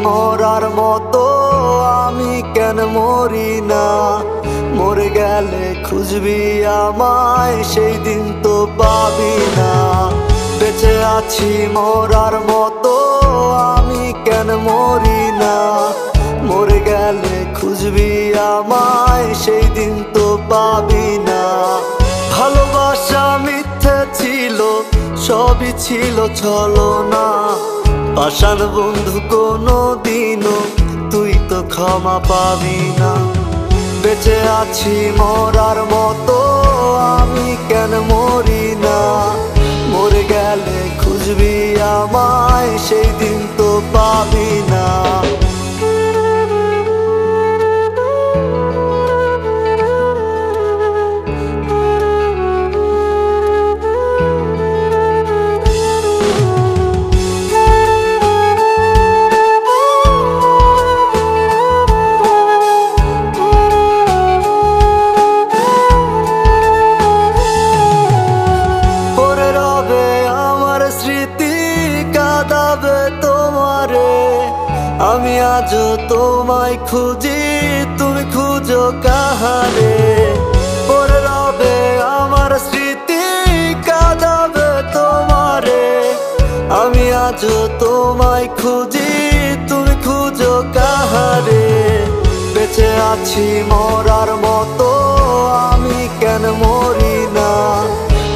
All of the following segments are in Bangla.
মরার মতো আমি কেন মরি না? মরে গেলে খুঁজবি আমায়, সেই দিন তো পাবি না। বেঁচে আছি মরার মতো আমি কেন মরি না? মরে গেলে খুঁজবি আমায়, সেই দিন তো পাবি না। ভালোবাসা মিথ্যে ছিল, সবই ছিল ছলনা। পাষাণ বন্ধু কোনো দিনও তুই তো ক্ষমা পাবি না। বেঁচে আছি মরার মতো আমি কেন মরি না? মরে গেলে খুঁজবি আমায়, সেই দিন তো পাবি না। আমি আজও তোমায় খুঁজি, তুমি খুঁজো কাহারে? পড়ে রবে আমার স্মৃতি, কাঁদাবে তোমারে। আমি আজও তোমায় খুঁজি, তুমি খুঁজো কাহারে? বেঁচে আছি মরার মতো আমি কেন মরি না?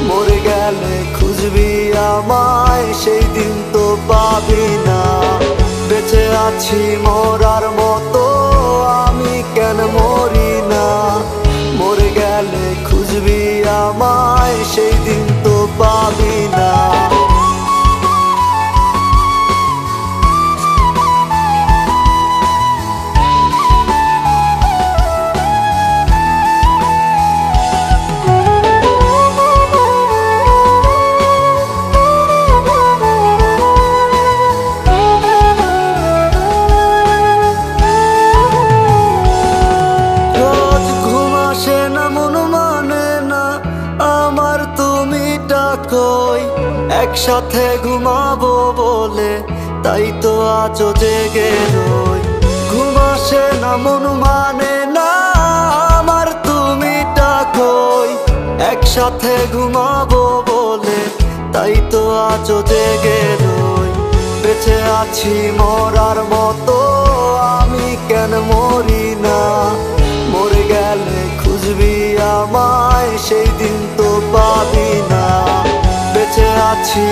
মরে গেলে খুঁজবি আমায়, সেই দিন তো পাবি না। বেঁচে আছি মরার মতো আমি কেন মরি না? মরে গেলে খুঁজবি আমায়, সেই দিন তো পাবি না। একসাথে ঘুমাবো বলে তাই তো আজও জেগে রই। ঘুম আসে না, মন মানে না আমার, তুমি ডাকোই। একসাথে ঘুমাবো বলে তাই তো আজও জেগে রই। বেঁচে আছি মরার মতো আমি কেন মরি না? মরে গেলে খুঁজবি আমায়, সেই দিন তো পাবি না। বেঁচে আছি